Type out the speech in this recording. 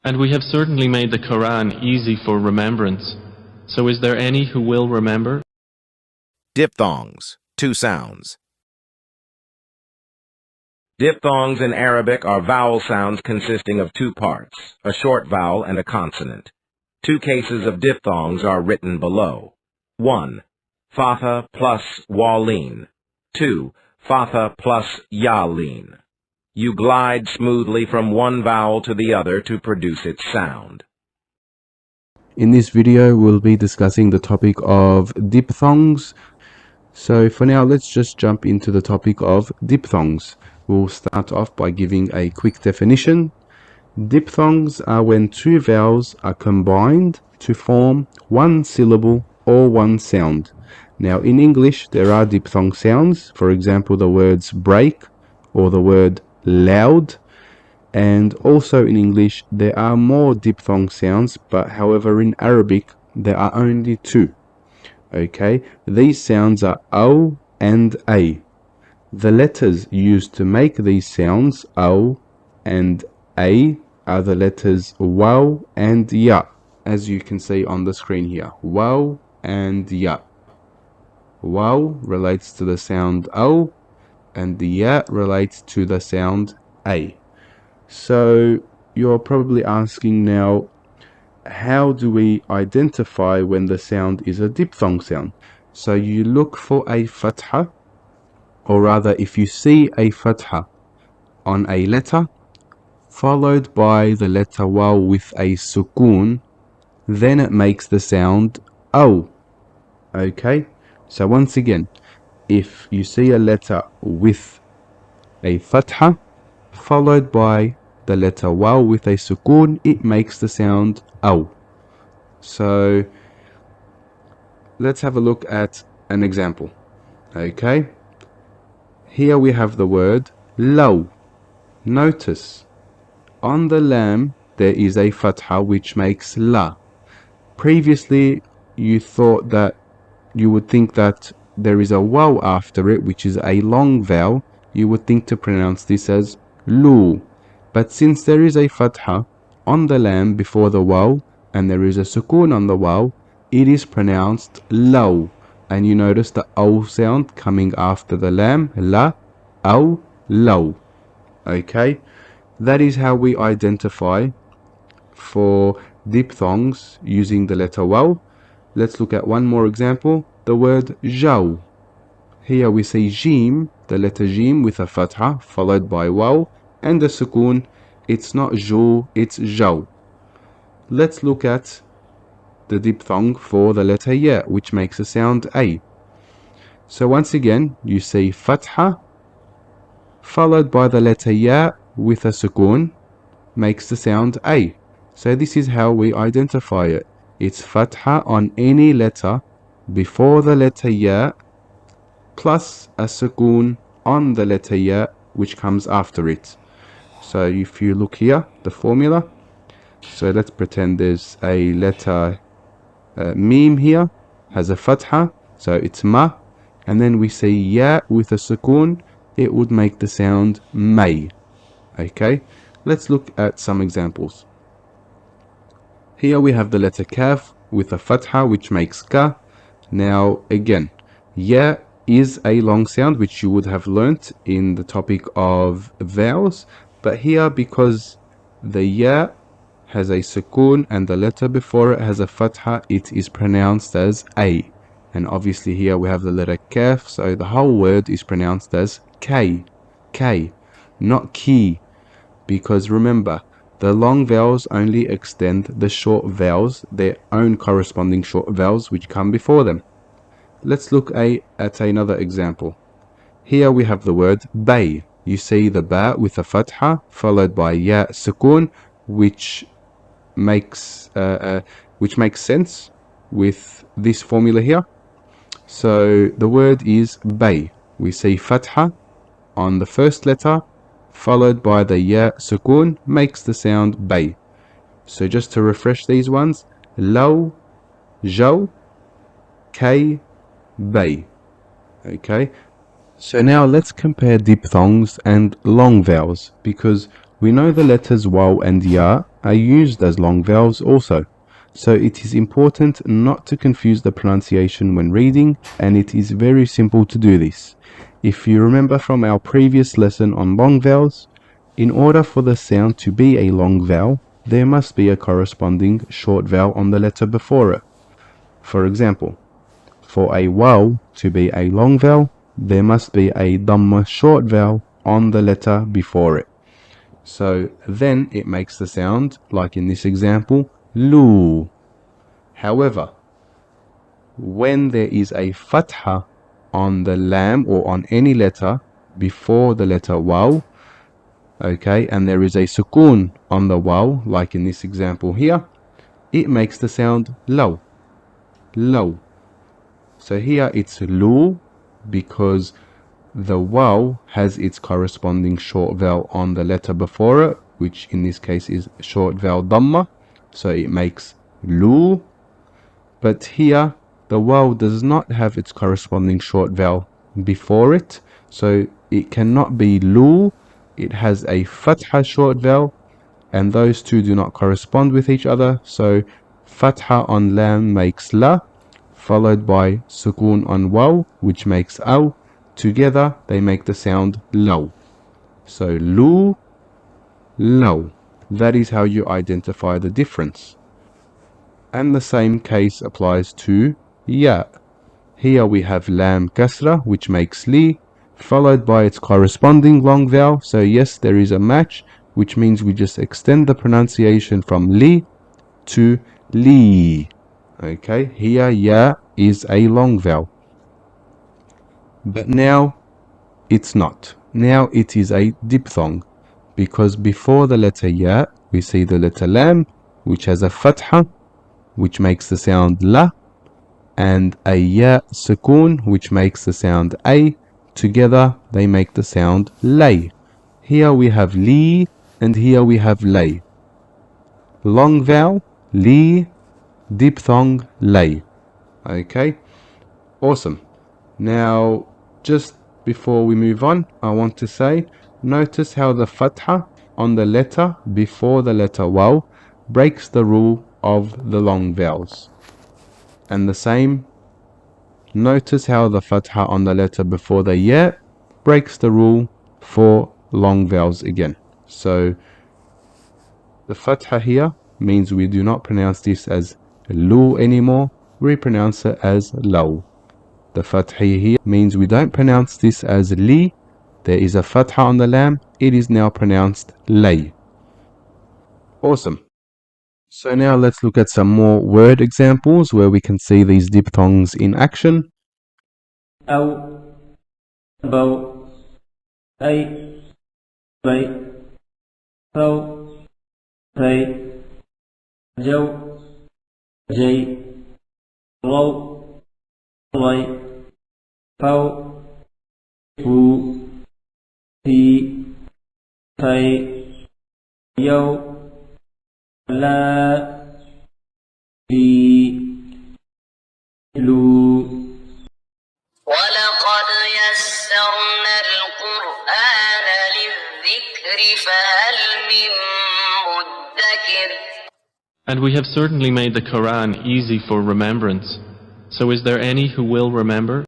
And we have certainly made the Quran easy for remembrance. So is there any who will remember? Diphthongs, 2 sounds. Diphthongs in Arabic are vowel sounds consisting of 2 parts, a short vowel and a consonant. 2 cases of diphthongs are written below. 1. Fatha plus walin. 2. Fatha plus yalin. You glide smoothly from one vowel to the other to produce its sound. In this video, we'll be discussing the topic of diphthongs. So for now, let's just jump into the topic of diphthongs. We'll start off by giving a quick definition. Diphthongs are when 2 vowels are combined to form one syllable or one sound. Now in English, there are diphthong sounds, for example the words break or the word loud. And also in English, there are more diphthong sounds, but however in Arabic, there are only 2. Okay, these sounds are O and A. The letters used to make these sounds, O and A, are the letters Waw and Ya, as you can see on the screen here. Waw and Ya. Waw relates to the sound O, and the Ya relates to the sound A. So you're probably asking now, how do we identify when the sound is a diphthong sound? So you look for a fatha, or rather if you see a fatha on a letter, followed by the letter waw with a sukoon, then it makes the sound O. Okay, so once again, if you see a letter with a fatha, followed by the letter waw with a sukoon, it makes the sound O. So let's have a look at an example. Okay, here we have the word law. Notice on the lam there is a fatha which makes la. Previously you thought that you would think that there is a waw after it, which is a long vowel. You would think to pronounce this as lu. But since there is a fatha on the lam before the waw, and there is a sukoon on the waw, it is pronounced law. And you notice the O sound coming after the lam, la, aw, law. Okay, that is how we identify for diphthongs using the letter waw. Let's look at one more example, the word jaw. Here we see jim, the letter jim with a fatha followed by waw and a sukoon. It's not ju, it's jaw. Let's look at the diphthong for the letter ya, which makes a sound a. So once again, you see fatha followed by the letter ya with a sukoon, makes the sound a. So this is how we identify it. It's fatha on any letter before the letter ya plus a sukoon on the letter ya which comes after it. So if you look here, the formula, so let's pretend there's a letter meme here, has a fatha, so it's ma, and then we say ya with a sukoon, it would make the sound may. Okay, let's look at some examples. Here we have the letter kaf with a fatha which makes ka. Now again, ya is a long sound which you would have learnt in the topic of vowels, but here because the ya has a sukoon and the letter before it has a fatha, it is pronounced as a. And obviously here we have the letter kaf, so the whole word is pronounced as k, not ki, because remember, the long vowels only extend the short vowels, their own corresponding short vowels which come before them. Let's look at another example. Here we have the word bay. You see the ba with a fatha followed by ya sukoon, which makes sense with this formula here. So the word is bay. We see fatha on the first letter followed by the ya sukoon, makes the sound bay. So just to refresh these ones, law, jaw, kay, bay. Okay, So now let's compare diphthongs and long vowels, because we know the letters waw and ya are used as long vowels also. So it is important not to confuse the pronunciation when reading, and it is very simple to do this. If you remember from our previous lesson on long vowels, in order for the sound to be a long vowel, there must be a corresponding short vowel on the letter before it. For example, for a waw to be a long vowel, there must be a dhamma short vowel on the letter before it. So then it makes the sound, like in this example, lu. However, when there is a fatha on the lam or on any letter before the letter waw, okay, and there is a sukoon on the waw, like in this example here, it makes the sound law, law. So here it's lu because the waw has its corresponding short vowel on the letter before it, which in this case is short vowel dhamma, so it makes lu. But here the waw does not have its corresponding short vowel before it, so it cannot be lu. It has a fatha short vowel, and those two do not correspond with each other, so fatha on lam makes la, followed by sukoon on waw, which makes aw. Together they make the sound law. So lu, law. That is how you identify the difference. And the same case applies to ya. Here we have lam kasra, which makes li, followed by its corresponding long vowel. So yes, there is a match, which means we just extend the pronunciation from li to li. Okay, here ya is a long vowel. But now it's not. Now it is a diphthong, because before the letter ya, we see the letter lam, which has a fatha, which makes the sound la, and a ya sukoon, which makes the sound a. Together they make the sound lay. Here we have li, and here we have lay. Long vowel, li, diphthong, lay. Okay, awesome. Now, just before we move on, I want to say, notice how the fatha on the letter before the letter waw breaks the rule of the long vowels. And the same, notice how the fatha on the letter before the ya breaks the rule for long vowels again. So, the fatha here means we do not pronounce this as lu anymore, we pronounce it as law. The fatha here means we don't pronounce this as li. There is a fatha on the lam. It is now pronounced lay. Awesome. So now let's look at some more word examples where we can see these diphthongs in action. أو بو أي بي فو في جو جي رو ري فو فو في في يو لا في لو ولقد يسرنا القرآن للذكر فهل من مدكر. And we have certainly made the Quran easy for remembrance. So is there any who will remember?